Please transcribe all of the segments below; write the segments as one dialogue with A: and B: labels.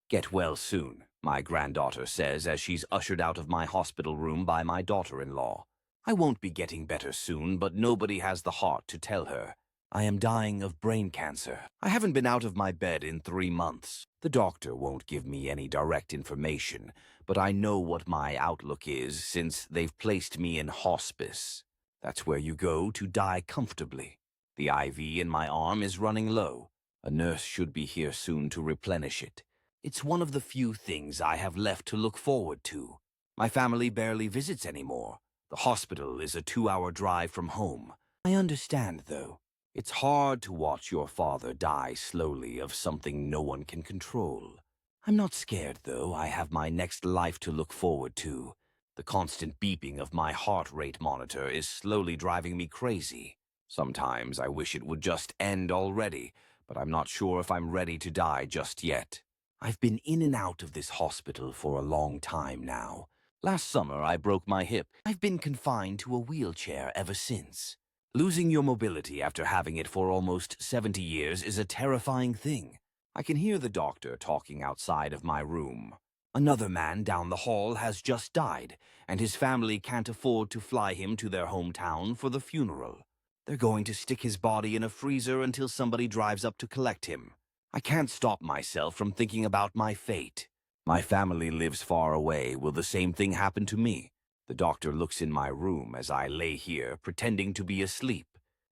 A: Get well soon, my granddaughter says as she's ushered out of my hospital room by my daughter-in-law. I won't be getting better soon, but nobody has the heart to tell her. I am dying of brain cancer. I haven't been out of my bed in 3 months. The doctor won't give me any direct information, but I know what my outlook is since they've placed me in hospice. That's where you go to die comfortably. The IV in my arm is running low. A nurse should be here soon to replenish it. It's one of the few things I have left to look forward to. My family barely visits anymore. The hospital is a 2-hour drive from home. I understand, though. It's hard to watch your father die slowly of something no one can control. I'm not scared, though. I have my next life to look forward to. The constant beeping of my heart rate monitor is slowly driving me crazy. Sometimes I wish it would just end already, but I'm not sure if I'm ready to die just yet. I've been in and out of this hospital for a long time now. Last summer, I broke my hip. I've been confined to a wheelchair ever since. Losing your mobility after having it for almost 70 years is a terrifying thing. I can hear the doctor talking outside of my room. Another man down the hall has just died, and his family can't afford to fly him to their hometown for the funeral. They're going to stick his body in a freezer until somebody drives up to collect him. I can't stop myself from thinking about my fate. My family lives far away. Will the same thing happen to me? The doctor looks in my room as I lay here, pretending to be asleep.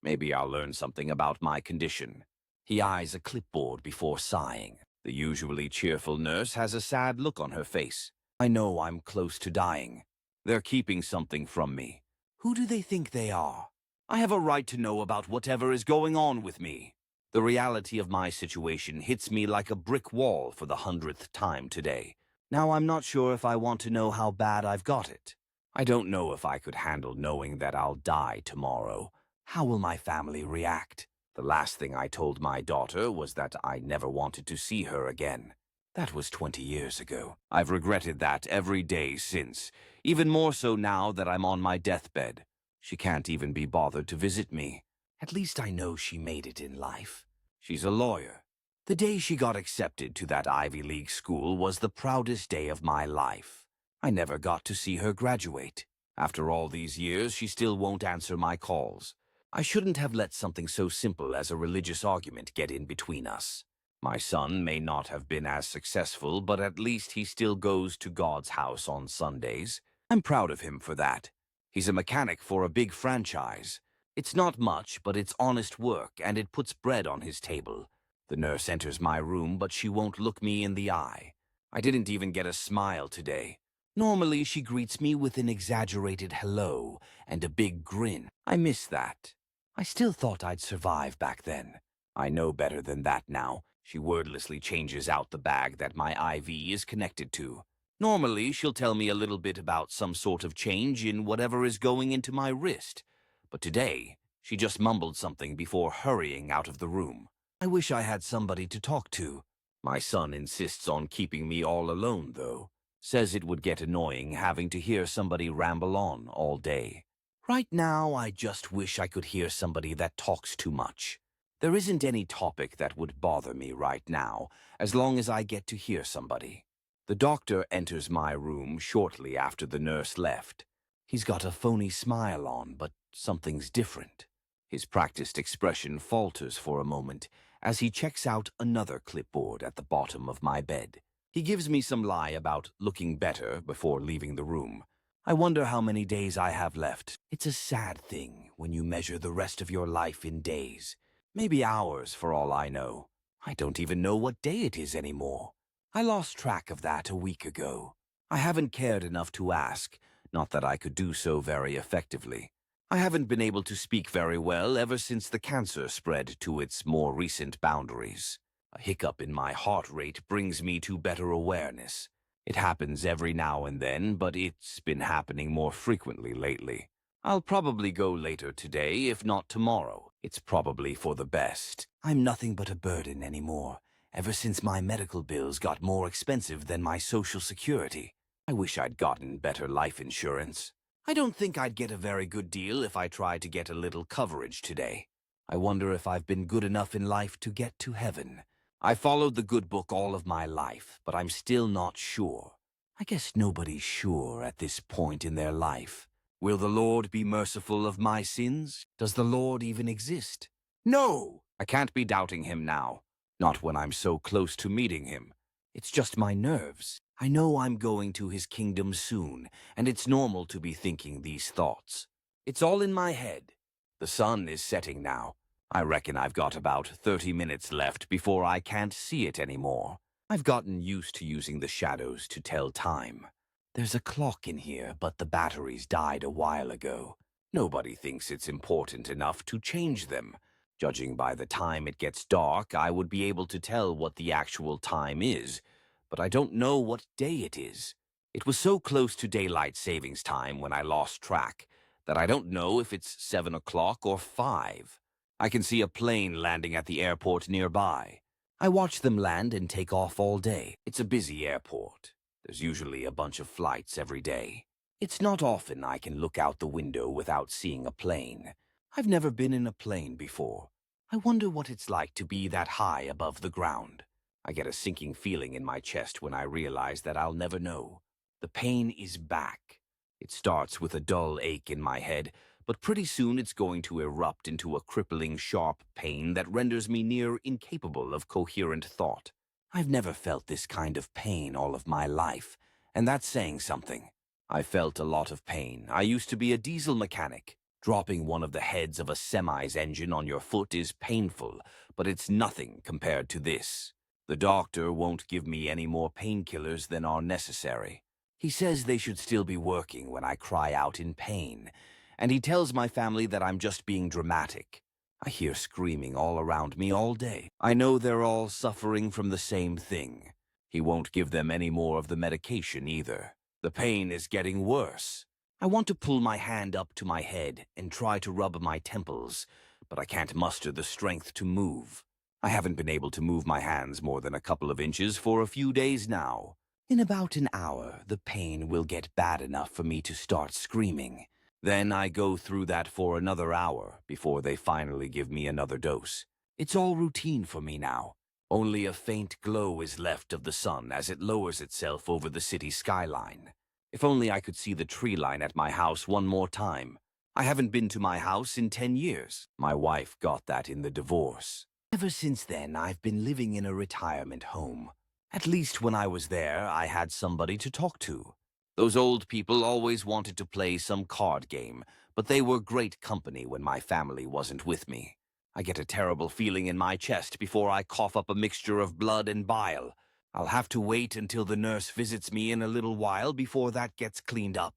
A: Maybe I'll learn something about my condition. He eyes a clipboard before sighing. The usually cheerful nurse has a sad look on her face. I know I'm close to dying. They're keeping something from me. Who do they think they are? I have a right to know about whatever is going on with me. The reality of my situation hits me like a brick wall for the 100th time today. Now I'm not sure if I want to know how bad I've got it. I don't know if I could handle knowing that I'll die tomorrow. How will my family react? The last thing I told my daughter was that I never wanted to see her again. That was 20 years ago. I've regretted that every day since, even more so now that I'm on my deathbed. She can't even be bothered to visit me. At least I know she made it in life. She's a lawyer. The day she got accepted to that Ivy League school was the proudest day of my life. I never got to see her graduate. After all these years, she still won't answer my calls. I shouldn't have let something so simple as a religious argument get in between us. My son may not have been as successful, but at least he still goes to God's house on Sundays. I'm proud of him for that. He's a mechanic for a big franchise. It's not much, but it's honest work, and it puts bread on his table. The nurse enters my room, but she won't look me in the eye. I didn't even get a smile today. Normally, she greets me with an exaggerated hello and a big grin. I miss that. I still thought I'd survive back then. I know better than that now. She wordlessly changes out the bag that my IV is connected to. Normally, she'll tell me a little bit about some sort of change in whatever is going into my wrist. But today, she just mumbled something before hurrying out of the room. I wish I had somebody to talk to. My son insists on keeping me all alone, though. Says it would get annoying having to hear somebody ramble on all day. Right now, I just wish I could hear somebody that talks too much. There isn't any topic that would bother me right now, as long as I get to hear somebody. The doctor enters my room shortly after the nurse left. He's got a phony smile on, but something's different. His practiced expression falters for a moment as he checks out another clipboard at the bottom of my bed. He gives me some lie about looking better before leaving the room. I wonder how many days I have left. It's a sad thing when you measure the rest of your life in days. Maybe hours for all I know. I don't even know what day it is anymore. I lost track of that a week ago. I haven't cared enough to ask, not that I could do so very effectively. I haven't been able to speak very well ever since the cancer spread to its more recent boundaries. A hiccup in my heart rate brings me to better awareness. It happens every now and then, but it's been happening more frequently lately. I'll probably go later today, if not tomorrow. It's probably for the best. I'm nothing but a burden anymore, ever since my medical bills got more expensive than my Social Security. I wish I'd gotten better life insurance. I don't think I'd get a very good deal if I tried to get a little coverage today. I wonder if I've been good enough in life to get to heaven. I followed the good book all of my life, but I'm still not sure. I guess nobody's sure at this point in their life. Will the Lord be merciful of my sins? Does the Lord even exist? No! I can't be doubting him now. Not when I'm so close to meeting him. It's just my nerves. I know I'm going to his kingdom soon, and it's normal to be thinking these thoughts. It's all in my head. The sun is setting now. I reckon I've got about 30 minutes left before I can't see it anymore. I've gotten used to using the shadows to tell time. There's a clock in here, but the batteries died a while ago. Nobody thinks it's important enough to change them. Judging by the time it gets dark, I would be able to tell what the actual time is, but I don't know what day it is. It was so close to daylight savings time when I lost track that I don't know if it's 7 o'clock or 5. I can see a plane landing at the airport nearby. I watch them land and take off all day. It's a busy airport. There's usually a bunch of flights every day. It's not often I can look out the window without seeing a plane. I've never been in a plane before. I wonder what it's like to be that high above the ground. I get a sinking feeling in my chest when I realize that I'll never know. The pain is back. It starts with a dull ache in my head, but pretty soon it's going to erupt into a crippling, sharp pain that renders me near incapable of coherent thought. I've never felt this kind of pain all of my life, and that's saying something. I felt a lot of pain. I used to be a diesel mechanic. Dropping one of the heads of a semi's engine on your foot is painful, but it's nothing compared to this. The doctor won't give me any more painkillers than are necessary. He says they should still be working when I cry out in pain, and he tells my family that I'm just being dramatic. I hear screaming all around me all day. I know they're all suffering from the same thing. He won't give them any more of the medication either. The pain is getting worse. I want to pull my hand up to my head and try to rub my temples, but I can't muster the strength to move. I haven't been able to move my hands more than a couple of inches for a few days now. In about an hour, the pain will get bad enough for me to start screaming. Then I go through that for another hour before they finally give me another dose. It's all routine for me now. Only a faint glow is left of the sun as it lowers itself over the city skyline. If only I could see the tree line at my house one more time. I haven't been to my house in 10 years. My wife got that in the divorce. Ever since then, I've been living in a retirement home. At least when I was there, I had somebody to talk to. Those old people always wanted to play some card game, but they were great company when my family wasn't with me. I get a terrible feeling in my chest before I cough up a mixture of blood and bile. I'll have to wait until the nurse visits me in a little while before that gets cleaned up.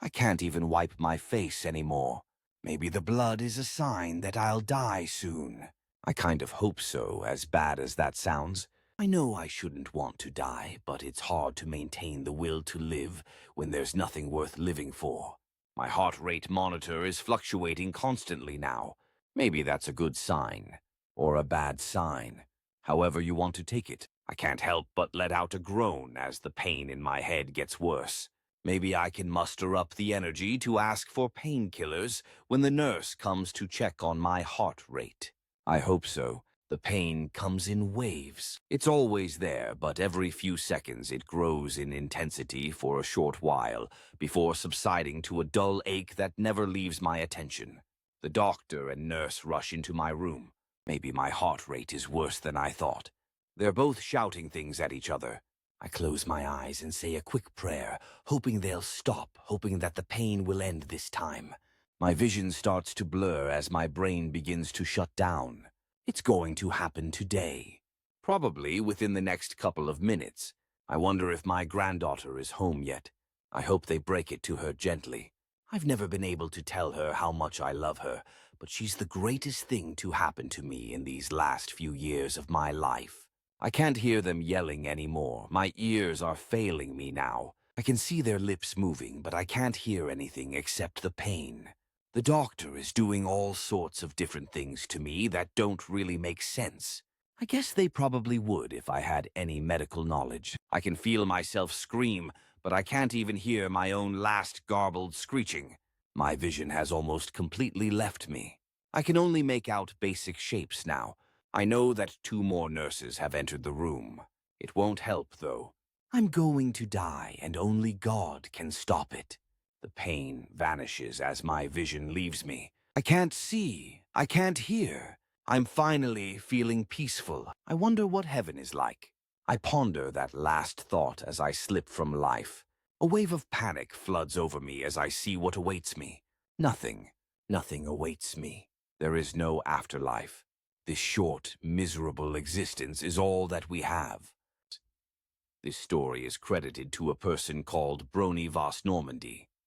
A: I can't even wipe my face anymore. Maybe the blood is a sign that I'll die soon. I kind of hope so, as bad as that sounds. I know I shouldn't want to die, but it's hard to maintain the will to live when there's nothing worth living for. My heart rate monitor is fluctuating constantly now. Maybe that's a good sign, or a bad sign. However you want to take it. I can't help but let out a groan as the pain in my head gets worse. Maybe I can muster up the energy to ask for painkillers when the nurse comes to check on my heart rate. I hope so. The pain comes in waves. It's always there, but every few seconds it grows in intensity for a short while before subsiding to a dull ache that never leaves my attention. The doctor and nurse rush into my room. Maybe my heart rate is worse than I thought. They're both shouting things at each other. I close my eyes and say a quick prayer, hoping they'll stop, hoping that the pain will end this time. My vision starts to blur as my brain begins to shut down. It's going to happen today. Probably within the next couple of minutes. I wonder if my granddaughter is home yet. I hope they break it to her gently. I've never been able to tell her how much I love her, but she's the greatest thing to happen to me in these last few years of my life. I can't hear them yelling anymore. My ears are failing me now. I can see their lips moving, but I can't hear anything except the pain. The doctor is doing all sorts of different things to me that don't really make sense. I guess they probably would if I had any medical knowledge. I can feel myself scream, but I can't even hear my own last garbled screeching. My vision has almost completely left me. I can only make out basic shapes now. I know that 2 more nurses have entered the room. It won't help, though. I'm going to die, and only God can stop it. The pain vanishes as my vision leaves me. I can't see. I can't hear. I'm finally feeling peaceful. I wonder what heaven is like. I ponder that last thought as I slip from life. A wave of panic floods over me as I see what awaits me. Nothing awaits me. There is no afterlife. This short, miserable existence is all that we have. This story is credited to a person called Brony Voss Normandy.